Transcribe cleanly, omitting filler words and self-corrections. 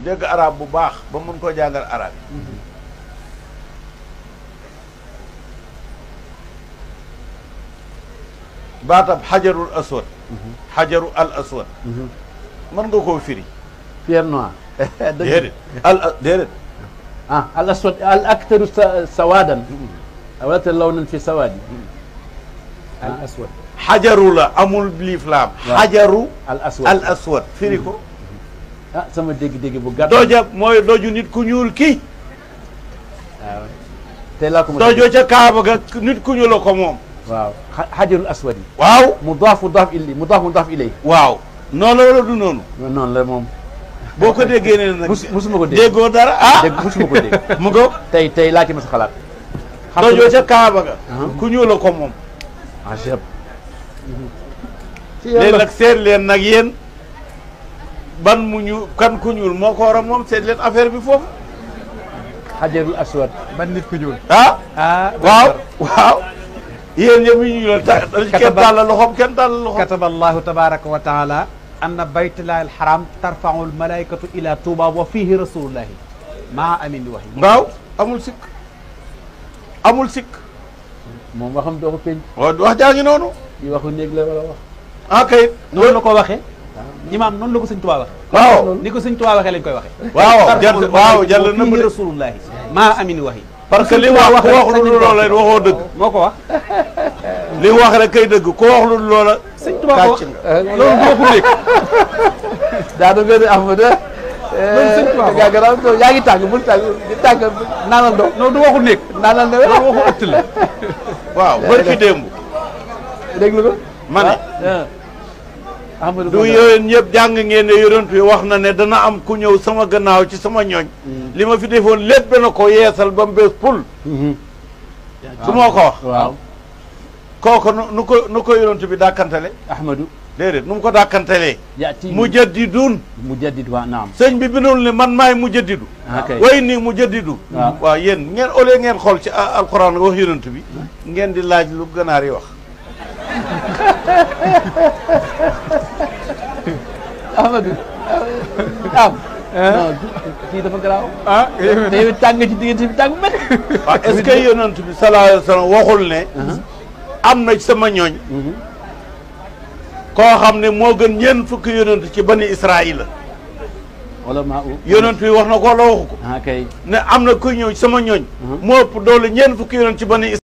dégg arab bu baax ba mën koo jàngal arab yi baatab xajarul aswad xajaru al aswad mën nga koo firi pierre noir déedéet déedéet al aswad al aktaru sawadan wala te lawnan fi sawadi al aswad xajaru la amul liif laam xajaru al aswad firi ko sama dégg-dégg bu gàtt doja mooy doju nit ku ñuul kii waaw tey laa ko dojoo ca kaaba ga nit ku ñuul la ko moom waaw xajarul aswad yi waaw mudaaf ilay waaw noonu la wala du noonu noonu la moom boo ko déggee ne nag musuma ko dégg déggoo dara musuma ko dégg mu ko tey laa ci mas a xalaat dojoo ca kaaba ga ku ñuul la ko moom ajab léegi nag seet leen nag yéen ban mu ñu kan ku ñuul moo ko war a moom seet leen affaire bi foofu xajarul aswad ban nit ku ñuul waaw yéen ñëpp ñu ñuul kenn tàllal loxoom kenn tàllal loxoom kataba allahu tabaraka wa taala anna baytullahi alharam tarfau almalaikatu ila touba wa fihi rasulullahi maa amin wax waaw amul sikk moom waxam doo ko peñ wax jaa ngi noonu yi waxu néeg la wala wax kay noonu la ko waxee imaam noonu la ko sëñ Tuubaa waxee waaw ni ko sëñ Tuubaa waxee lañ koy waxee waaw jàll na fihi rasulullahi maa amin wax parce que li wax ku wax lu loola waxoo dëgg moo ko wax li wax rek kay dëgg ku wax lu loola sëñ Tuubaa ko wax loolu du waxu nekk daa doon benn Ahmada yaa ngi tàng bul tàng naanal do non du waxu nekk naanal do loolu waxu ëtt la waaw barki démb déglu ko ma ne Ahmadu du yooyu ñëpp jàng ngeen ne yonent bi wax na ne dana am ku ñëw sama gannaaw ci sama ñooñ li ma fi defoon lépp na ko yeesal ba mu bees pul su moo ko wax waaw kooku nu ko yonent bi dàkkantale Ahmadu déedéet nu mu ko dàkkantalee yaati mujaddidun mujaddid waa naam sëñ bi bindul ne man maay mujaddidu way nii mujaddidu waaw yéen ngeen au lieu ngeen xool ci alquran wax yonent bi ngeen di laaj lu ganaar yi wax Ahmadu non kii dafa garaaw day tàng ci diggante bi tàng mel waaw est-ce que yonent bi sallallahu alayhi wa sallam waxul ne am na sama ñooñ koo xam ne moo gën ñeent fukki yonent ci bani Israaïla wala maa yonent bi wax na ko la waxu ko kay ne am na kuy ñëw sama ñooñ moo ëpp doole ñeent fukki yonent ci bani